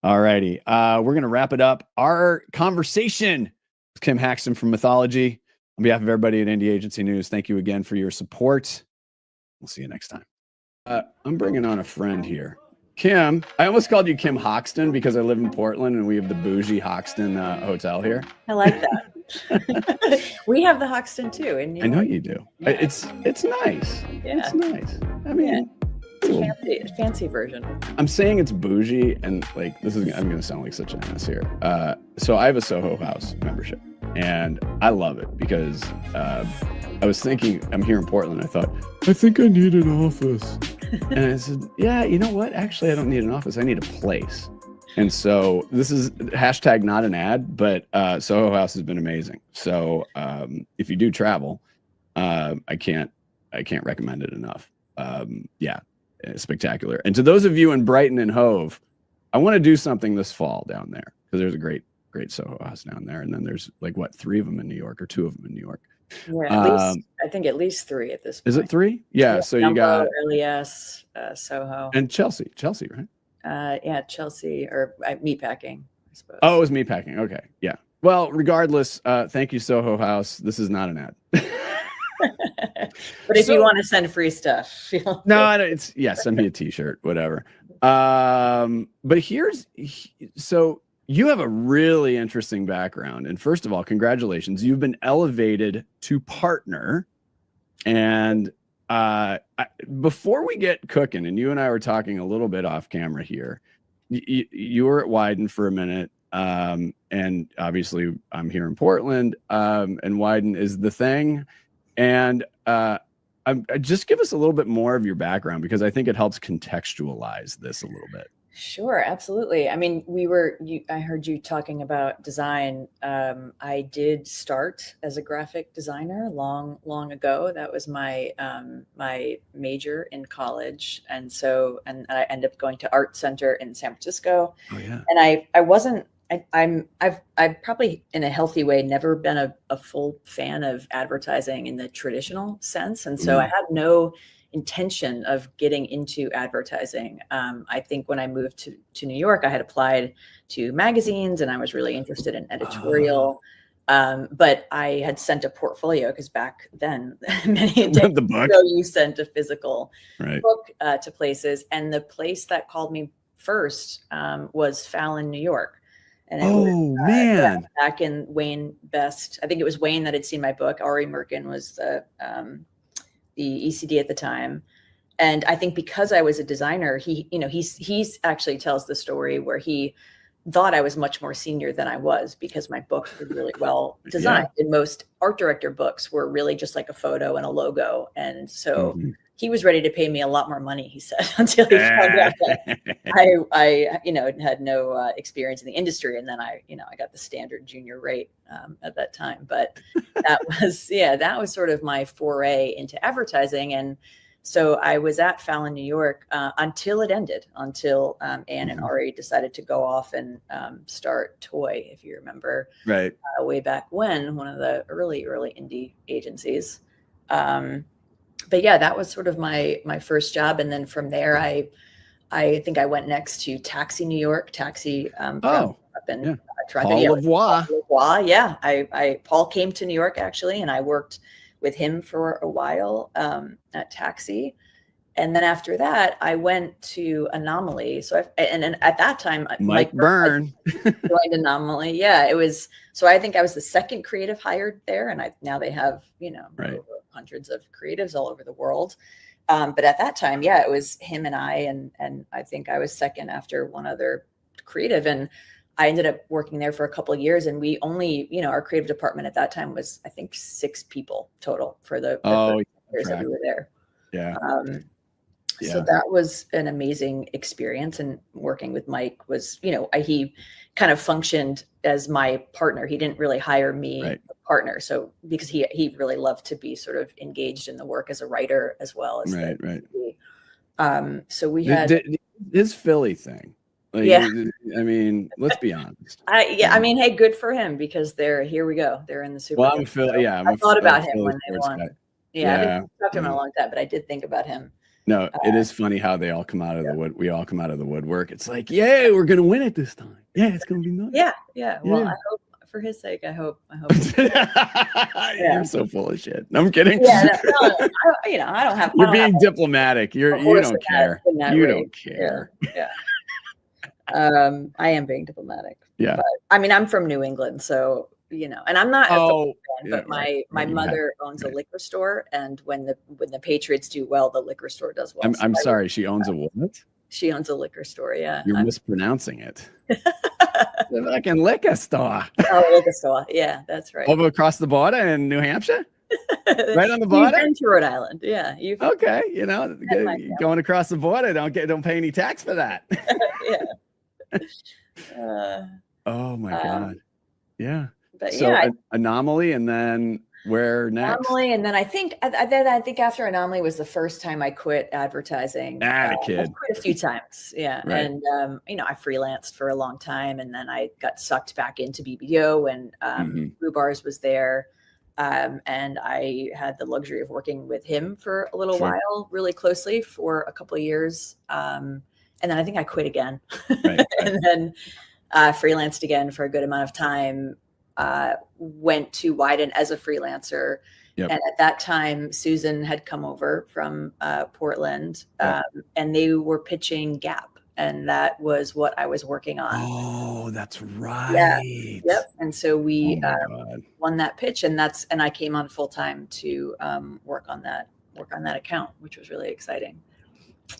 All righty. We're going to wrap it up. Our conversation with Kim Haxton from Mythology. On behalf of everybody at Indie Agency News, thank you again for your support. We'll see you next time. I'm bringing on a friend here. Kim, I almost called you Kim Haxton because I live in Portland and we have the bougie Haxton hotel here. I like that. We have the Hoxton too. And I know you do. Yeah. It's nice. Yeah. It's nice. I mean, it's a fancy version. I'm saying it's bougie, and like I'm going to sound like such an ass here. So I have a Soho House membership, and I love it because I was thinking, I'm here in Portland. I thought, I think I need an office. And I said, yeah, you know what? Actually, I don't need an office. I need a place. And so this is hashtag not an ad, but Soho House has been amazing. So if you do travel, I can't recommend it enough. Yeah, it's spectacular. And to those of you in Brighton and Hove, I want to do something this fall down there because there's a great Soho House down there. And then there's like, what, 3 of them in New York or 2 of them in New York. Yeah, I think at least 3 at this point. Is it 3? Yeah. So you got LES, Soho, and Chelsea, right? Yeah, Chelsea or Meatpacking, I suppose. Oh, it was Meatpacking. Okay, yeah. Well, regardless, thank you, Soho House. This is not an ad. But if you want to send free stuff, send me a T-shirt, whatever. But so you have a really interesting background, and first of all, congratulations. You've been elevated to partner, and before we get cooking, and you and I were talking a little bit off camera here, you were at Wieden for a minute, and obviously I'm here in Portland, and Wieden is the thing, and just give us a little bit more of your background because I think it helps contextualize this a little bit. Sure, absolutely. I mean, I heard you talking about design. I did start as a graphic designer long ago. That was my my major in college, and I ended up going to Art Center in San Francisco. Oh yeah. And I've probably in a healthy way never been a full fan of advertising in the traditional sense, and so I had no intention of getting into advertising. I think when I moved to New York, I had applied to magazines and I was really interested in editorial. But I had sent a portfolio because back then, many a day ago, you sent a physical book to places. And the place that called me first was Fallon, New York. And it was, man, back in Wayne Best. I think it was Wayne that had seen my book. Ari Merkin was the ECD at the time. And I think because I was a designer, he's actually tells the story where he thought I was much more senior than I was because my books were really well designed. Yeah. And most art director books were really just like a photo and a logo. And so he was ready to pay me a lot more money, he said, until he found out that I had no experience in the industry. And then I got the standard junior rate at that time. But that was sort of my foray into advertising. And so I was at Fallon, New York until it ended, until Anne and Ari decided to go off and start Toy, if you remember, right? Way back when, one of the early indie agencies. But yeah, that was sort of my first job. And then from there, I think I went next to Taxi New York, up in Paul Lavoie. Yeah, Paul came to New York actually, and I worked with him for a while at Taxi. And then after that, I went to Anomaly. So at that time, Mike Byrne joined Anomaly. Yeah, it was. So I think I was the second creative hired there, and now they have hundreds of creatives all over the world. But at that time, yeah, it was him and I, and I think I was second after one other creative, and I ended up working there for a couple of years, and we only, our creative department at that time was, I think, 6 people total for the years that we were there. Yeah. So that was an amazing experience. And working with Mike was, he kind of functioned as my partner. He didn't really hire me a partner. So because he really loved to be sort of engaged in the work as a writer as well as so we had his Philly thing. I mean, let's be honest. I mean, hey, good for him because here we go. They're in the Super Bowl. Well, I thought about him when they won. I didn't talk to him in a long time, but I did think about him. No, it is funny how they all come out of the wood. We all come out of the woodwork. It's like, yeah, we're gonna win it this time. Yeah, it's gonna be nice. Yeah. Well, I hope for his sake. I hope. You're so full of shit. No, I'm kidding. Yeah, I don't have. You're being diplomatic. You don't care. You don't care. Yeah. I am being diplomatic. Yeah. But, I mean, I'm from New England, so and I'm not. But my mother owns a liquor store, and when the Patriots do well, the liquor store does well. I'm sorry, she owns a what? She owns a liquor store. Yeah, you're mispronouncing it. The fucking liquor store. Oh, liquor store. Yeah, that's right. Over across the border in New Hampshire. Right on the border. You've been to Rhode Island. Yeah. Okay. Going across the border, don't pay any tax for that. Yeah. Oh my God. Yeah. But so Anomaly, and then where next? Anomaly, and then I think after Anomaly was the first time I quit advertising. I quit a few times, yeah. Right. And I freelanced for a long time, and then I got sucked back into BBDO when Blue Bars was there, and I had the luxury of working with him for a little while, really closely for a couple of years, and then I think I quit again, right. And then freelanced again for a good amount of time. Went to Wieden as a freelancer. Yep. And at that time, Susan had come over from Portland, and they were pitching Gap. And that was what I was working on. Oh, that's right. Yeah. Yep. And so we won that pitch, and I came on full time to work on that account, which was really exciting.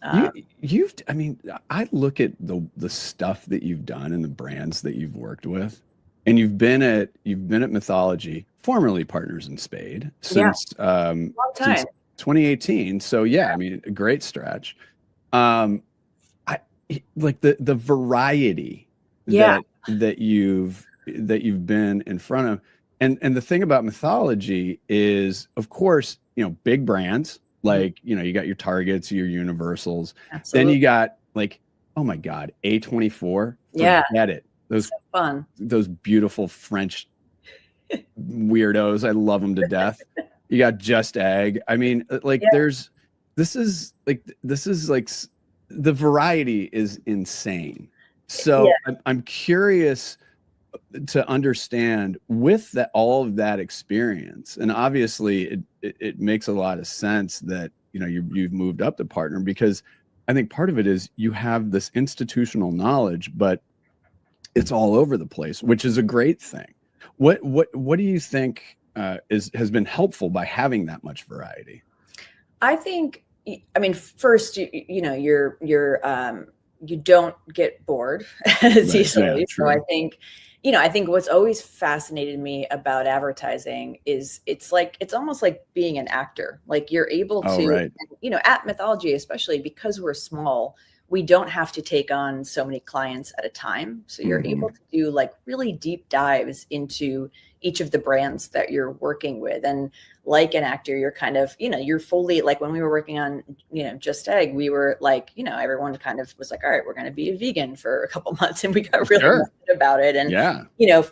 I look at the stuff that you've done and the brands that you've worked with. And you've been at Mythology, formerly Partners in Spade, since long time. Since 2018. So I mean, a great stretch. I like the variety that you've been in front of, and the thing about Mythology is, of course, big brands like you got your Targets, your Universals. Absolutely. Then you got like, oh my God, A24. Forget it. Those fun. Those beautiful French weirdos. I love them to death. You got Just Egg. I mean, like this is like the variety is insane. So I'm curious to understand with all of that experience, and obviously it makes a lot of sense that you've moved up to partner, because I think part of it is you have this institutional knowledge, but it's all over the place, which is a great thing. What do you think has been helpful by having that much variety? I think, first, you don't get bored as easily. So I think, I think what's always fascinated me about advertising is it's almost like being an actor. Like you're able to, at Mythology, especially because we're small, we don't have to take on so many clients at a time. So you're able to do like really deep dives into each of the brands that you're working with. And like an actor, you're kind of, you're fully, like when we were working on, Just Egg, we were like, everyone kind of was like, all right, we're going to be a vegan for a couple months. And we got really excited about it. And,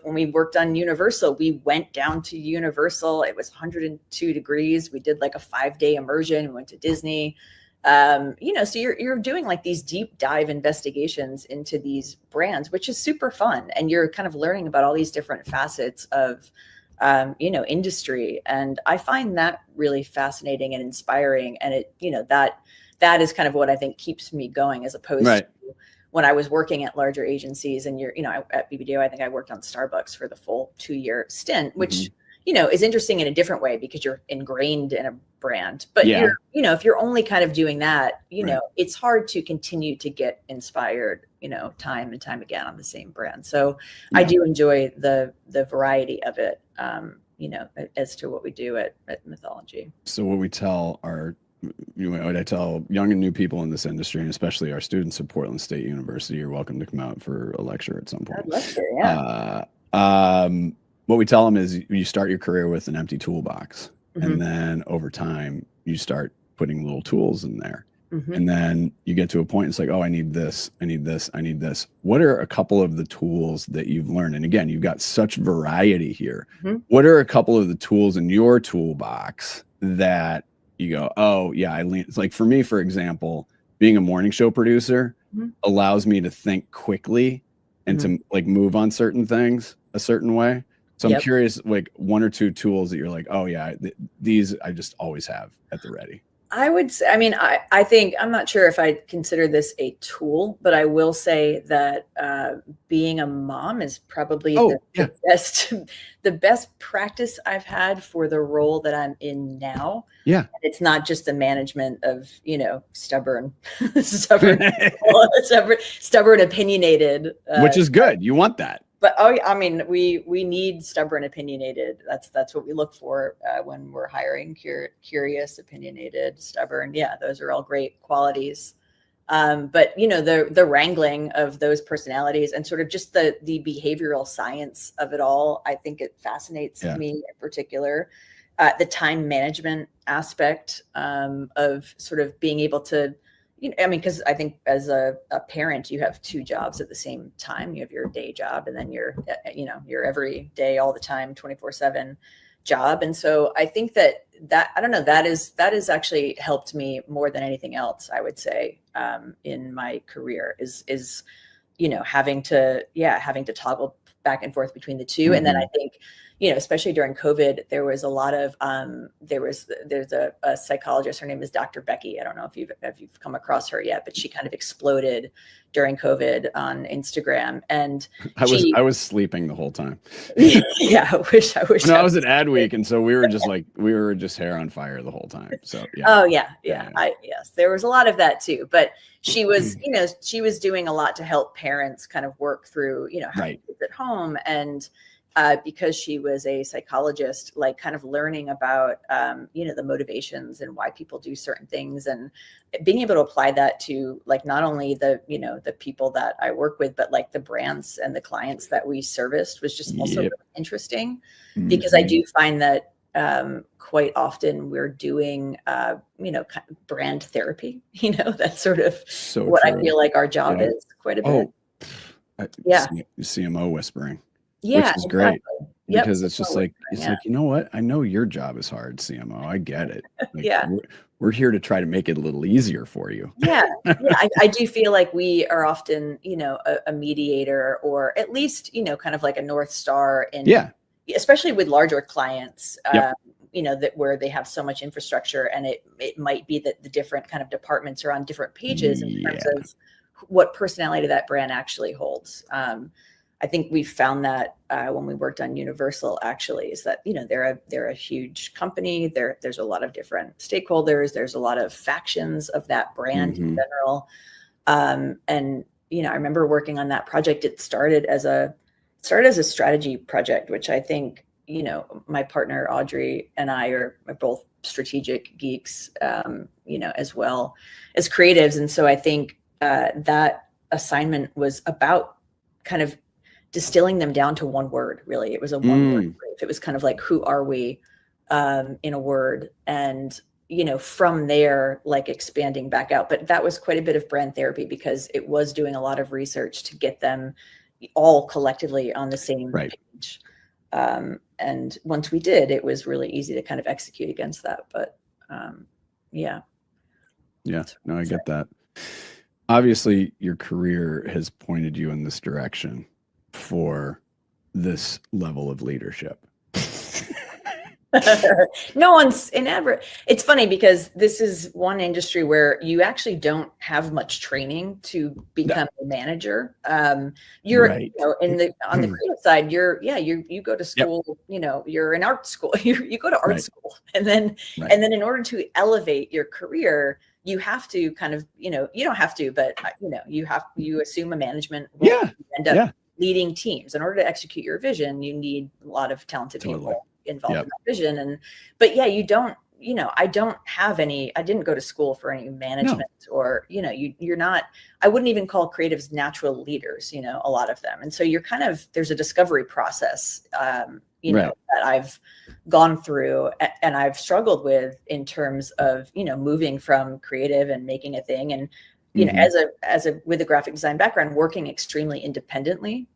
when we worked on Universal, we went down to Universal. It was 102 degrees. We did like a 5-day immersion. We went to Disney. So you're doing like these deep dive investigations into these brands, which is super fun. And you're kind of learning about all these different facets of, industry. And I find that really fascinating and inspiring. And that is kind of what I think keeps me going, as opposed to when I was working at larger agencies. And at BBDO, I think I worked on Starbucks for the full 2-year stint, which, is interesting in a different way because you're ingrained in a brand. But if you're only kind of doing that, it's hard to continue to get inspired, time and time again on the same brand. So I do enjoy the variety of it, as to what we do at Mythology. So what we tell what I tell young and new people in this industry, and especially our students at Portland State University, you're welcome to come out for a lecture at some point. I'd love to, what we tell them is you start your career with an empty toolbox, and then over time you start putting little tools in there. And then you get to a point, it's like, oh, I need this, I need this, I need this. What are a couple of the tools that you've learned? And again, you've got such variety here. What are a couple of the tools in your toolbox that you go, oh yeah, it's like for me, for example, being a morning show producer allows me to think quickly and to like move on certain things a certain way. So I'm curious, like one or two tools that you're like, oh yeah, these I just always have at the ready. I would say, I mean, I think, I'm not sure if I consider this a tool, but I will say that being a mom is probably the best practice I've had for the role that I'm in now. Yeah. And it's not just the management of, stubborn, stubborn, opinionated. Which is good. You want that. But I mean, we need stubborn, opinionated. That's what we look for when we're hiring. Curious, opinionated, stubborn. Yeah, those are all great qualities. But the wrangling of those personalities and sort of just the behavioral science of it all, I think it fascinates me in particular. The time management aspect of sort of being able to. I mean, because I think as a parent, you have two jobs at the same time. You have your day job and then your every day, all the time, 24/7 job. And so I think that I don't know, that is actually helped me more than anything else, I would say, in my career is having to toggle back and forth between the two. And then I think, especially during COVID, there was a lot of, there's a psychologist, her name is Dr. Becky. I don't know if you've come across her yet, but she kind of exploded during COVID on Instagram. And I was sleeping the whole time. Yeah, I wish. No, I was at Adweek. And so we were just hair on fire the whole time. So yeah. Oh yeah. Yes, there was a lot of that too, but she was, she was doing a lot to help parents kind of work through, having kids at home. And because she was a psychologist, like kind of learning about, the motivations and why people do certain things and being able to apply that to like, not only the people that I work with, but like the brands and the clients that we serviced was just also really interesting because I do find that quite often we're doing, kind of brand therapy, that's sort of what true. I feel like our job is quite a bit. CMO whispering. Yeah, which is great because it's just like, like, you know what? I know your job is hard, CMO. I get it. Like, we're here to try to make it a little easier for you. I do feel like we are often, a mediator or at least, kind of like a North Star in, especially with larger clients, that where they have so much infrastructure and it might be that the different kind of departments are on different pages in terms of what personality that brand actually holds. I think we found that when we worked on Universal, actually, is that they're a huge company. There's a lot of different stakeholders. There's a lot of factions of that brand in general. And I remember working on that project. It started as a strategy project, which I think my partner Audrey and I are both strategic geeks, as well as creatives. And so I think that assignment was about kind of distilling them down to one word. Really, it was a one word brief. It was kind of like, who are we, in a word, and from there, like expanding back out. But that was quite a bit of brand therapy because it was doing a lot of research to get them all collectively on the same page. And once we did, it was really easy to kind of execute against that. But no, I get that. Obviously, your career has pointed you in this direction for this level of leadership. No one's it's funny because this is one industry where you actually don't have much training to become a manager. You're on the creative side, you go to school, you're in art school, you go to art school, and then in order to elevate your career, you have to kind of, you don't have to, but you assume a management role. You end up leading teams. In order to execute your vision, you need a lot of talented people involved in that vision. You don't, I didn't go to school for any management or, you're not, I wouldn't even call creatives natural leaders, a lot of them. And so you're kind of, there's a discovery process, that I've gone through and I've struggled with in terms of, moving from creative and making a thing. And, with a graphic design background, working extremely independently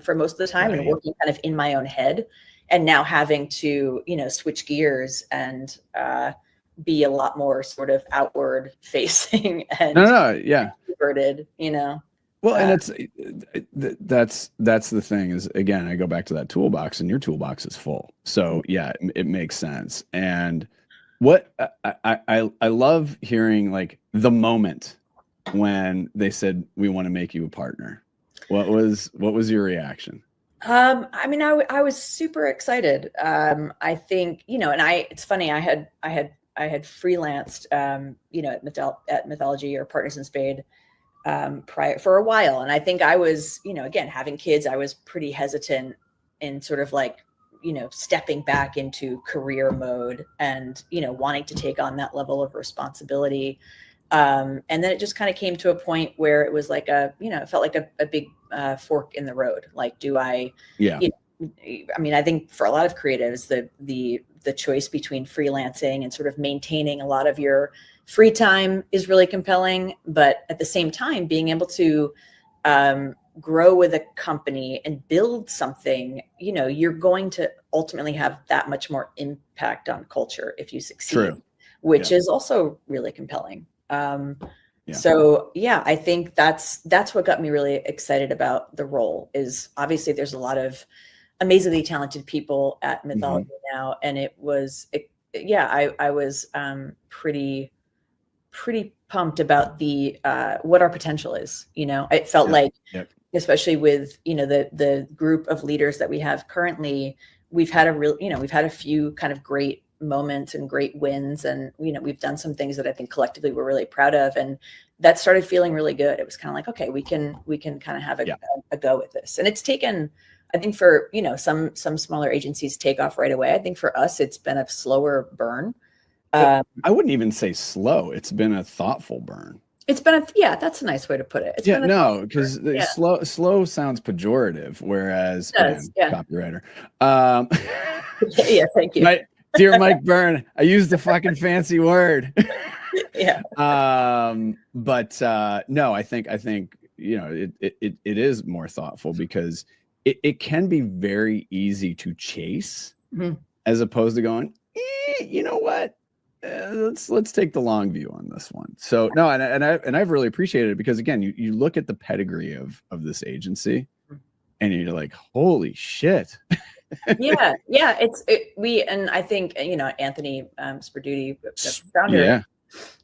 for most of the time and working kind of in my own head, and now having to, switch gears and, Mm-hmm. be a lot more sort of outward facing and Yeah. introverted, you know. Well, and that's the thing is, again, I go back to that toolbox, and your toolbox is full. So yeah, it makes sense. And what I love hearing, like, the moment when they said, we want to make you a partner. What was your reaction? I mean, I was super excited. I think, you know, and it's funny, I had freelanced, you know, at Mythology or Partners in Spade, prior for a while. And I think I was, you know, again, having kids, I was pretty hesitant in sort of like, you know, stepping back into career mode and, you know, wanting to take on that level of responsibility. And then it just kind of came to a point where it was like you know, it felt like a big fork in the road. Like, do I, Yeah. you know, I mean, I think for a lot of creatives, the choice between freelancing and sort of maintaining a lot of your free time is really compelling. But at the same time, being able to grow with a company and build something, you know, you're going to ultimately have that much more impact on culture if you succeed. True. Which is also really compelling. So yeah, I think that's what got me really excited about the role. Is obviously there's a lot of amazingly talented people at Mythology now, and I was pretty pumped about the what our potential is. You know, it felt like, especially with, you know, the group of leaders that we have currently, we've had a few kind of great moments and great wins, and, you know, we've done some things that I think collectively we're really proud of, and that started feeling really good. It was kind of like, okay, we can kind of have a go at this. And it's taken, I think, for, you know, some smaller agencies take off right away. I think for us it's been a slower burn. I wouldn't even say slow. It's been a thoughtful burn. It's been that's a nice way to put it. Because slow sounds pejorative, whereas copywriter. Yeah, thank you. Dear Mike Byrne, I used the fucking fancy word. But no, I think, you know, it is more thoughtful, because it can be very easy to chase, as opposed to going, you know what? Let's take the long view on this one. So no, and I've really appreciated it, because again, you look at the pedigree of this agency, and you're like, holy shit. And I think, you know, Anthony Sperduti, the founder of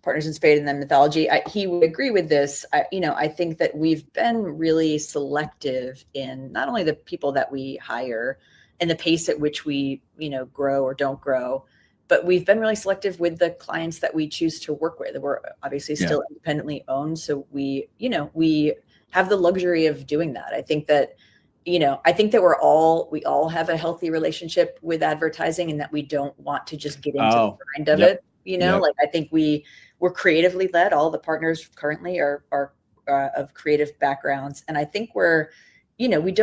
Partners in Spade and then Mythology, he would agree with this. You know, I think that we've been really selective in not only the people that we hire and the pace at which we, you know, grow or don't grow, but we've been really selective with the clients that we choose to work with. We're obviously still independently owned, so we have the luxury of doing that. I think that, you know, we all have a healthy relationship with advertising, and that we don't want to just get into the grind of it. You know, like, I think we're creatively led. All the partners currently are of creative backgrounds, and I think we're, you know, we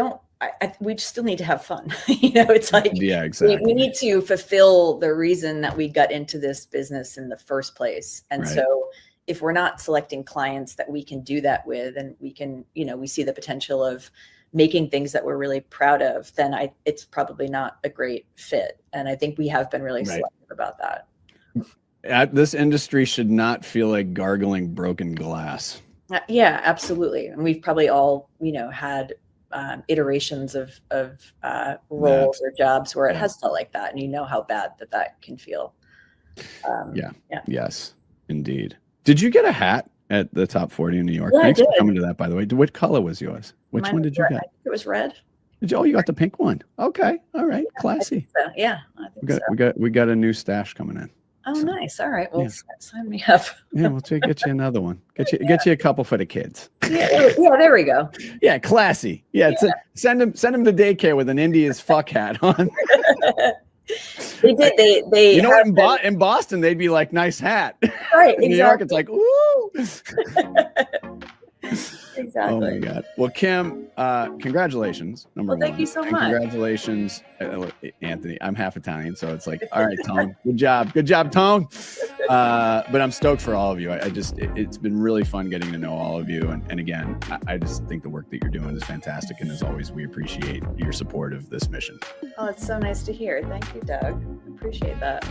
still need to have fun. You know, it's like, exactly. We need to fulfill the reason that we got into this business in the first place. And so if we're not selecting clients that we can do that with, and we can, you know, we see the potential of making things that we're really proud of, then it's probably not a great fit. And I think we have been really selective about that. This industry should not feel like gargling broken glass. Yeah, absolutely. And we've probably all, you know, had iterations of roles or jobs where it has felt like that, and you know how bad that can feel. Yes, indeed. Did you get a hat at the Top 40 in New York? Yeah, Thanks for coming to that, by the way. What color was yours? Which one did you get? I think it was red. You got the pink one. Okay, all right, classy. I think so. We got a new stash coming in. Oh, nice. All right. Well, sign me up. We'll get you another one. Get you a couple for the kids. Yeah, there we go. Yeah, classy. Yeah. Send him to daycare with an India's fuck hat on. They did. They you know what? In Boston, they'd be like, nice hat. Right. In New York, it's like, ooh. Exactly. Oh my God. Well, Kim, congratulations. Number one. Thank you so much. Congratulations, Anthony. I'm half Italian, so it's like, all right, Tone. Good job, Tone. But I'm stoked for all of you. It's been really fun getting to know all of you. And again, I just think the work that you're doing is fantastic. And as always, we appreciate your support of this mission. Oh, it's so nice to hear. Thank you, Doug. Appreciate that.